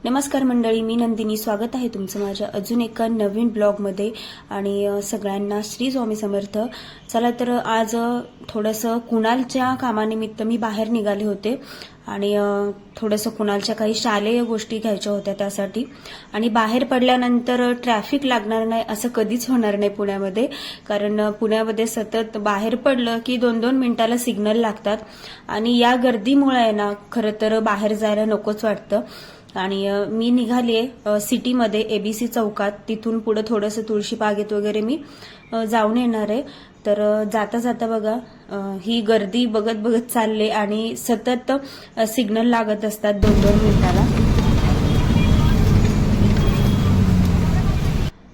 नमस्कार मंडळी, मी नंदिनी. स्वागत आहे तुमचं माझ्या अजून एका नवीन ब्लॉगमध्ये. आणि सगळ्यांना श्री स्वामी समर्थ. चला तर आज थोडंसं कुणालच्या कामानिमित्त मी बाहेर निघाले होते आणि थोडंसं कुणालच्या काही शालेय गोष्टी घ्यायच्या होत्या त्यासाठी. आणि बाहेर पडल्यानंतर ट्रॅफिक लागणार नाही असं कधीच होणार नाही पुण्यामध्ये, कारण पुण्यामध्ये सतत बाहेर पडलं की 2-2 मिनिटाला सिग्नल लागतात आणि या गर्दीमुळे आहे ना खरं तर बाहेर जायला नकोच वाटतं. आणि मी निघाले सिटीमध्ये एबीसी चौकात, तिथून पुढे थोडंसं तुळशी बागेत वगैरे मी जाऊन येणार आहे. तर जाता जाता बघा ही गर्दी बघत बघत चालले आणि सतत सिग्नल लागत असतात 2-2 मिनिटाला.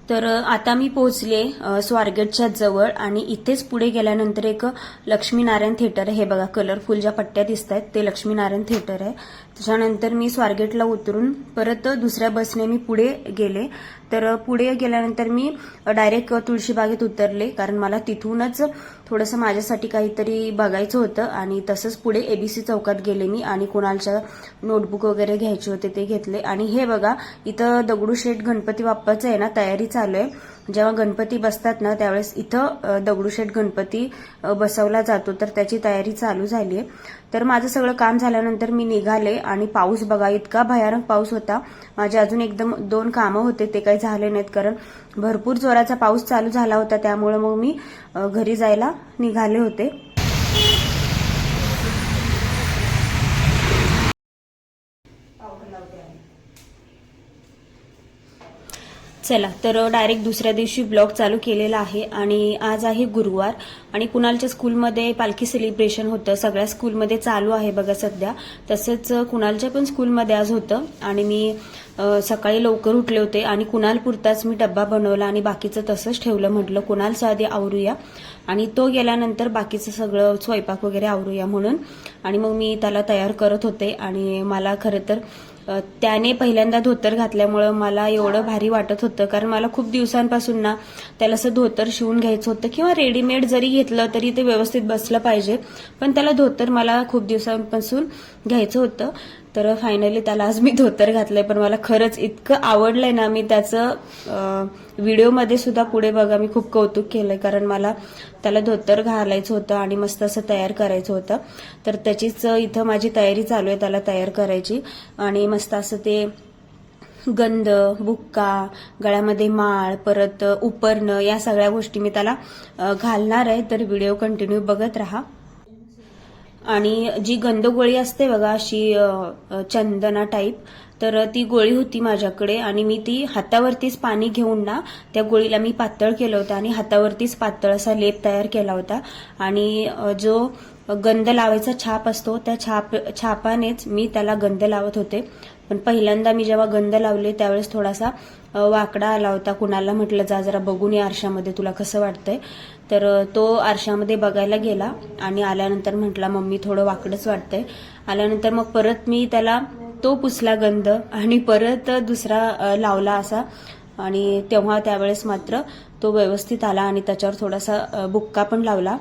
तर आता मी पोहोचले स्वारगेटच्या जवळ आणि इथेच पुढे गेल्यानंतर एक लक्ष्मीनारायण थिएटर आहे. हे बघा कलरफुल ज्या पट्ट्या दिसत आहेत ते लक्ष्मीनारायण थिएटर आहे. त्याच्यानंतर मी स्वारगेटला उतरून परत दुसऱ्या बसने मी पुढे गेले. तर पुढे गेल्यानंतर मी डायरेक्ट तुळशीबागेत उतरले, कारण मला तिथूनच थोडंसं माझ्यासाठी काहीतरी बघायचं होतं. आणि तसंच पुढे एबीसी चौकात गेले मी आणि कुणालच्या नोटबुक वगैरे घ्यायचे होते ते घेतले. आणि हे बघा इथं दगडूशेठ गणपती बाप्पाचं आहे ना तयारी चालू आहे. जेव्हा गणपती बसतात ना त्यावेळेस इथं दगडूशेठ गणपती बसवला जातो, तर त्याची तयारी चालू झाली आहे. तर माझं सगळं काम झाल्यानंतर मी निघाले आणि पाऊस बघा इतका भयानक पाऊस होता. माझे अजून एकदम 2 कामं होते ते काही झाले नाहीत, कारण भरपूर जोराचा पाऊस चालू झाला होता. त्यामुळे मग मी घरी जायला निघाले होते. चला तर डायरेक्ट दुसऱ्या दिवशी ब्लॉग चालू केलेला आहे. आणि आज आहे गुरुवार आणि कुणालच्या स्कूलमध्ये पालखी सेलिब्रेशन होतं. सगळ्या स्कूलमध्ये चालू आहे बघा सध्या. तसंच कुणालच्या पण स्कूलमध्ये आज होतं आणि मी सकाळी लवकर उठले होते आणि कुणाल पुरताच मी डब्बा बनवला आणि बाकीचं तसंच ठेवलं. म्हटलं कुणालच्या आधी आवरूया आणि तो गेल्यानंतर बाकीचं सगळं स्वयंपाक वगैरे आवरूया म्हणून. आणि मग मी त्याला तयार करत होते आणि मला खरं तर त्याने पहिल्यांदा धोतर घातल्यामुळं मला एवढं भारी वाटत होतं, कारण मला खूप दिवसांपासून ना त्याला असं धोतर शिवून घ्यायचं होतं किंवा रेडीमेड जरी घेतलं तरी ते व्यवस्थित बसलं पाहिजे, पण त्याला धोतर मला खूप दिवसांपासून घ्यायचं होतं. तर फायनली त्याला आज मी धोतर घातलंय. पण मला खरंच इतकं आवडलंय ना, मी त्याचं व्हिडिओमध्ये सुद्धा पुढे बघा मी खूप कौतुक केलंय, कारण मला त्याला धोतर घालायचं होतं आणि मस्त असं तयार करायचं होतं. तर त्याचीच इथं माझी तयारी चालू आहे त्याला तयार करायची. आणि मस्त असं ते गंध, बुक्का, गळ्यामध्ये माळ, परत उपरणं, या सगळ्या गोष्टी मी त्याला घालणार आहे. तर व्हिडिओ कंटिन्यू बघत राहा. आणि जी गंध गोळी असते बघा अशी चंदना टाईप, तर ती गोळी होती माझ्याकडे आणि मी ती हातावरतीच पाणी घेऊन ना त्या गोळीला मी पातळ केलं होतं आणि हातावरतीच पातळ असा लेप तयार केला होता. आणि जो गंध लावायचा छाप असतो त्या छापानेच मी त्याला गंध लावत होते. पण पहिल्यांदा मी जेव्हा गंध लावले त्यावेळेस थोडासा वाकडा आला होता. कुणाला म्हटलं जा जरा बघून या आरशामध्ये तुला कसं वाटतंय. तर तो आरशामध्ये बघायला गेला आणि आल्यानंतर म्हटला मम्मी थोडं वाकडच वाटतंय. आल्यानंतर मग परत मी त्याला तो पुसला गंध आणि परत दुसरा लावला असा. आणि तेव्हा त्यावेळेस मात्र तो व्यवस्थित आला आणि त्याच्यावर थोडासा बुक्का पण लावला.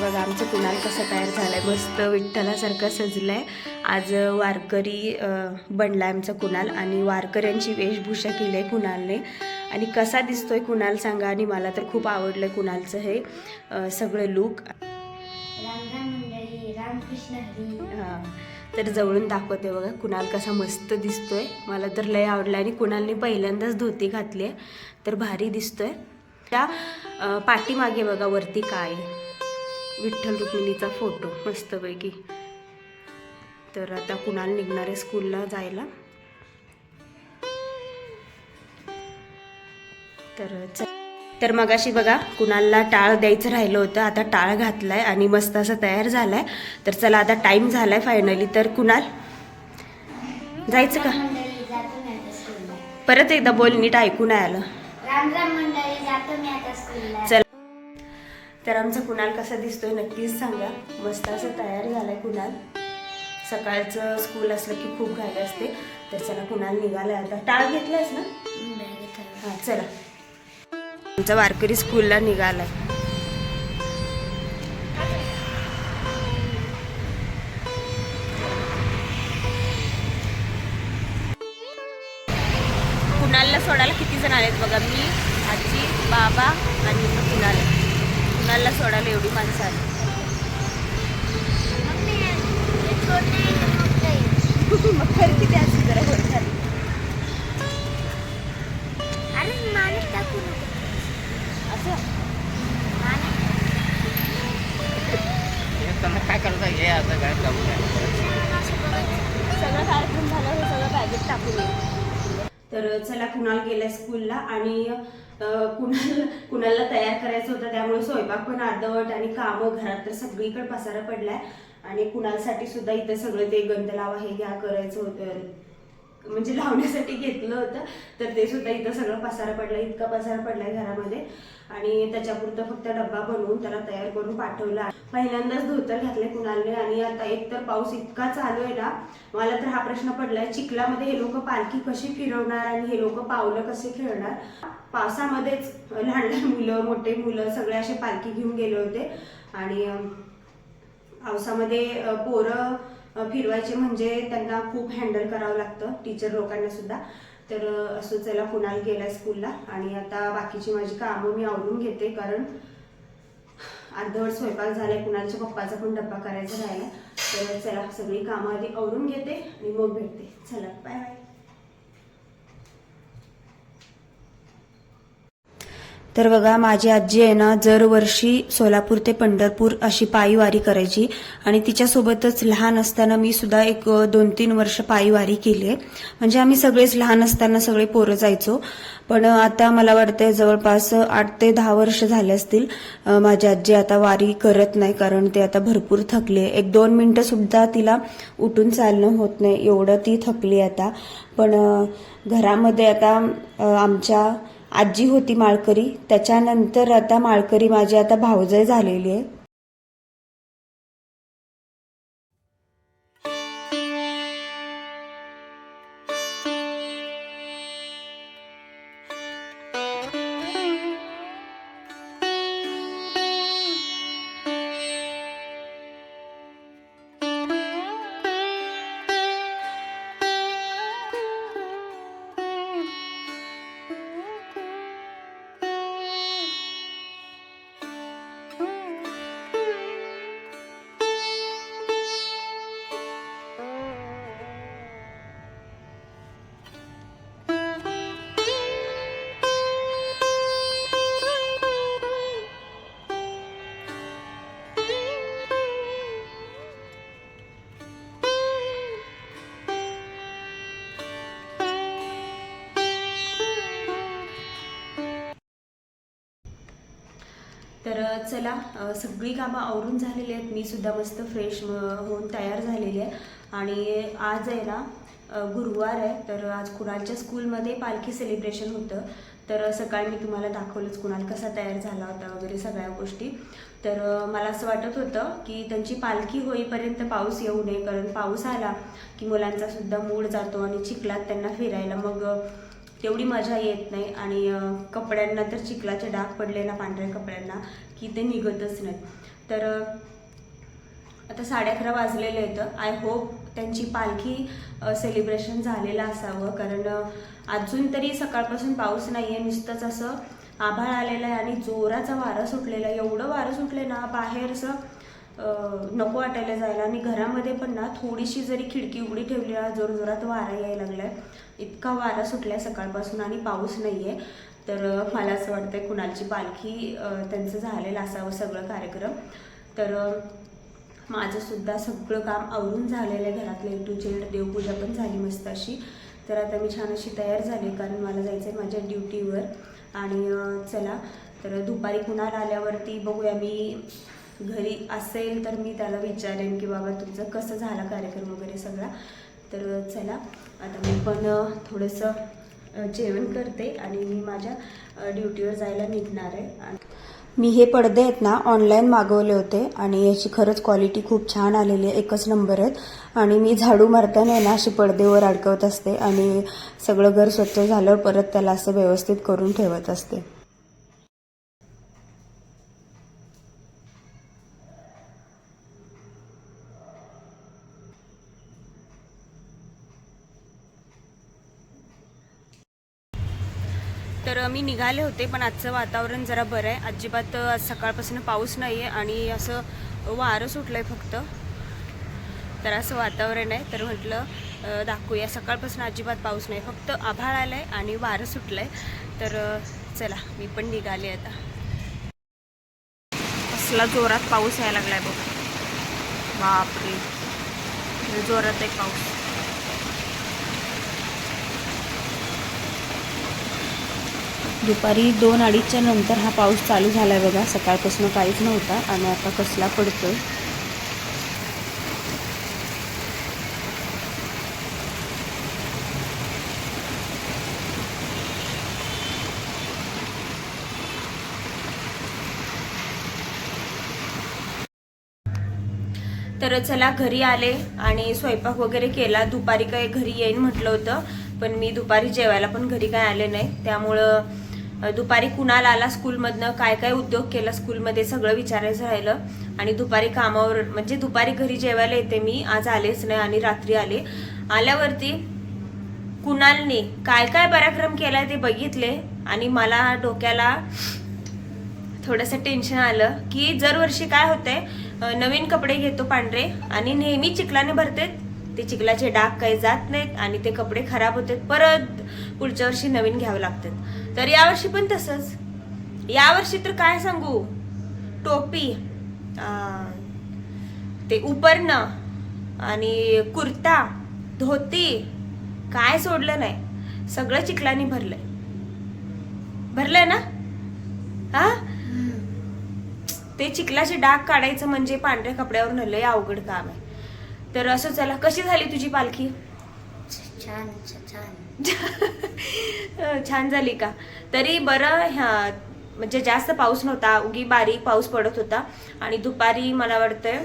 बघा आमचं कुणाल कसं तयार झालंय, मस्त विठ्ठलासारखं सजलंय. आज वारकरी बनलाय आमचा कुणाल आणि वारकऱ्यांची वेशभूषा केली आहे कुणालने. आणि कसा दिसतोय कुणाल सांगा. आणि मला तर खूप आवडलंय कुणालचं हे सगळं लुक. रामकृष्ण हरी. हां, तर जवळून दाखवते बघा कुणाल कसा मस्त दिसतोय. मला तर लय आवडलं. आणि कुणालने पहिल्यांदाच धोती घातली आहे, तर भारी दिसतोय. त्या पाठीमागे बघा वरती काय विठ्ठल रुक्मिणीचा फोटो मस्तपैकी. तर आता कुणाल निघणार आहे स्कूलला जायला. तर मगाशी बघा कुणालला टाळ द्यायचं राहिलं होतं, आता टाळ घातलाय आणि मस्त असं तयार झालाय. तर चला आता टाइम झालाय फायनली. तर कुणाल जायचं का? परत एकदा बोल, नीट ऐकू नाही आलं. राम राम मंडळी, जातो मी आता स्कूलला. चल. तर आमचा कुणाल कसा दिसतोय नक्कीच सांगा. मस्त असं तयार झालाय कुणाल. सकाळचं स्कूल असलं की खूप घाई असते. तर चला कुणाल निघालाय आता. टाळ घेतलायस ना? हां चला. आमचा वारकरी स्कूलला निघालाय. कुणालला सोडायला किती जण आलेत बघा. मी, आजी, बाबा आणि कुणालला सोडायला एवढी माणसं आली. मग खरं किती असं जरा वर झाली. अरे माणूस टाकू नको असं काय करता हे आता काय सगळं कार्यक्रम झालं, हे सगळं बॅगेत टाकून येईल. तर चला कुणाल गेलाय स्कूलला. आणि कुणालला तयार करायचं होतं, त्यामुळे स्वयंपाक पण अर्धवट आणि कामं घरात तर सगळीकडे पसारा पडलाय. आणि कुणालसाठी सुद्धा इथं सगळं ते गंध लावा हे घ्या करायचं होतं, म्हणजे लावण्यासाठी घेतलं होतं. तर ते सुद्धा इथं सगळं पसारा पडलाय, इतका पसारा पडलाय घरामध्ये. आणि त्याच्यापुरतं फक्त डब्बा बनवून त्याला तयार करून पाठवला. पहिल्यांदाच धोतर घातलंय कुणालने. आणि आता एक तर पाऊस इतका चालू आहे ना, मला तर हा प्रश्न पडलाय, चिखलामध्ये हे लोक पालखी कशी फिरवणार आणि हे लोक पावलं कसे खेळणार. पावसामध्येच लहान लहान मुलं मोठे मुलं सगळे असे पालखी घेऊन गेले होते. आणि पावसामध्ये पोरं फिरवायचे म्हणजे त्यांना खूप हँडल करावं लागतं, टीचर लोकांना सुद्धा. तर असं चला कुणाल गेला स्कूलला. आणि आता बाकीची माझी कामं मी आवरून घेते, कारण अर्धवट स्वयंपाक झालाय. कुणालच्या पप्पाचा पण डब्बा करायचा राहिला. तर चला सगळी कामं आधी आवरून घेते आणि मग भेटते. चला बाय बाय. तर बघा माझी आजी आहे ना, दरवर्षी सोलापूर ते पंढरपूर अशी पायी वारी करायची. आणि तिच्यासोबतच लहान असताना मी सुद्धा एक 2-3 वर्ष पायी वारी केली आहे. म्हणजे आम्ही सगळेच लहान असताना सगळे पोरं जायचो. पण आता मला वाटतंय जवळपास 8 ते 10 वर्ष झाले असतील माझी आजी आता वारी करत नाही, कारण ते आता भरपूर थकली. 1-2 मिनिटं सुद्धा तिला उठून चालणं होत नाही, एवढं ती थकली आता. पण घरामध्ये आता आमच्या आजी होती माळकरी, त्याच्यानंतर आता माळकरी माझी आता भावजय झालेली आहे. तर चला सगळी कामं आवरून झालेली आहेत. मी सुद्धा मस्त फ्रेश होऊन तयार झालेली आहे. आणि आज आहे ना गुरुवार आहे, तर आज कुणालच्या स्कूलमध्ये पालखी सेलिब्रेशन होतं. तर सकाळी मी तुम्हाला दाखवलंच कुणाल कसा तयार झाला होता वगैरे सगळ्या गोष्टी. तर मला असं वाटत होतं की त्यांची पालखी होईपर्यंत पाऊस येऊ नये, कारण पाऊस आला की मुलांचा सुद्धा मूड जातो आणि चिखलात त्यांना फिरायला मग तेवढी मजा येत नाही. आणि कपड्यांना तर चिखलाचे डाग पडले ना पांढऱ्या कपड्यांना की ते निघतच नाहीत. तर आता 11:30 वाजलेले आहेत. आय होप त्यांची पालखी सेलिब्रेशन झालेलं असावं, कारण अजून तरी सकाळपासून पाऊस नाही आहे. नुसतंच असं आभाळ आलेलं आहे आणि जोराचा वारा सुटलेला आहे. एवढं वारं सुटले ना बाहेर असं नको वाटायला जायला. आणि घरामध्ये पण ना थोडीशी जरी खिडकी उघडी ठेवली ना जोरजोरात वारा यायला लागलाय. इतका वारा सुटलाय सकाळपासून आणि पाऊस नाही आहे. तर मला असं वाटतंय कुणालची पालखी त्यांचं झालेलं असावं सगळं कार्यक्रम. तर माझं सुद्धा सगळं काम आवरून झालेलं आहे. घरातलं A to Z, देवपूजा पण झाली मस्त अशी. तर आता मी छान अशी तयार झाली, कारण मला जायचं आहे माझ्या ड्युटीवर. आणि चला तर दुपारी कुणाल आल्यावरती बघूया. मी घरी असेल तर मी त्याला विचारेन की बाबा तुमचं कसं झाला कार्यक्रम वगैरे सगळा. तर चला आता मी पण थोडंसं जेवण करते आणि मी माझ्या ड्युटीवर जायला निघणार आहे. मी हे पडदे आहेत ना ऑनलाईन मागवले होते आणि याची खरंच क्वालिटी खूप छान आलेली आहे, एकच नंबर आहेत. आणि मी झाडू मारताना ना अशी पडदेवर अडकवत असते आणि सगळं घर स्वच्छ झाल्यावर परत त्याला असं व्यवस्थित करून ठेवत असते. तर मी निघाले होते, पण आजचं वातावरण जरा बरं आहे. अजिबात आज सकाळपासून पाऊस नाही आहे आणि असं वारं सुटलं आहे फक्त. तर असं वातावरण आहे. तर म्हटलं दाखवूया. सकाळपासून अजिबात पाऊस नाही, फक्त आभाळ आलं आहे आणि वारं सुटलं आहे. तर चला मी पण निघाले आता. कसला जोरात पाऊस यायला लागलाय बघ. बापरे, जोरात आहे पाऊस. दुपारी 2-2:30च्या नंतर हा पाऊस चालू झालाय बघा. सकाळपासून काहीच नव्हता आणि आता कसला पडतोय. तर चला घरी आले आणि स्वयंपाक वगैरे केला. दुपारी काय घरी येईन म्हटलं होतं, पण मी दुपारी जेवायला पण घरी काय आले नाही. त्यामुळं दुपारी कुणाल आला स्कूलमधनं, काय काय उद्योग केला स्कूलमध्ये सगळं विचारायचं राहिलं. आणि दुपारी कामावर म्हणजे दुपारी घरी जेवायला येते मी, आज आलेच नाही आणि रात्री आले. आल्यावरती कुणालने काय काय पराक्रम केलाय ते बघितले आणि मला डोक्याला थोडंसं टेन्शन आलं की दरवर्षी काय होतंय, नवीन कपडे घेतो पांढरे आणि नेहमी चिखलाने भरते, ते चिखलाचे डाग काही जात नाहीत आणि ते कपडे खराब होतात, परत पुढच्या वर्षी नवीन घ्यावे लागतात. तर यावर्षी पण तसंच. यावर्षी तर काय सांगू, टोपी, ते उपरणं आणि कुर्ता, धोती काय सोडलं नाही, सगळं चिखलाने भरलंय ना. हा, ते चिखलाचे डाग काढायचं म्हणजे पांढऱ्या कपड्यावर लय अवघड काम आहे. तर असं चला, कशी झाली तुझी पालखी? छान छान छान झाली का? तरी बरं, म्हणजे जास्त पाऊस नव्हता, उगी बारीक पाऊस पडत होता. आणि दुपारी मला वाटतंय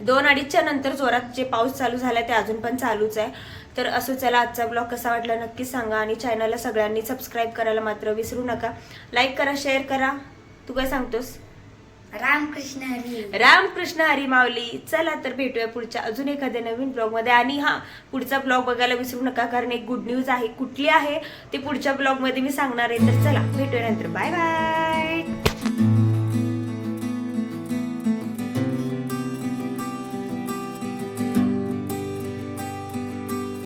2-2:30च्या नंतर जोरात जे पाऊस चालू झालाय ते अजून पण चालूच आहे. तर असं चला, आजचा ब्लॉग कसा वाटला नक्कीच सांगा आणि चॅनलला सगळ्यांनी सबस्क्राईब करायला मात्र विसरू नका. लाईक करा, शेअर करा. तू काय सांगतोस? रामकृष्ण हरी. रामकृष्ण हरी माऊली. चला तर भेटूया पुढच्या अजून एखाद्या नवीन ब्लॉग मध्ये. आणि हा, पुढचा ब्लॉग बघायला विसरू नका, कारण एक गुड न्यूज आहे. कुठली आहे ते पुढच्या ब्लॉग मध्ये मी सांगणार आहे. तर चला भेटूया नंतर. Bye bye.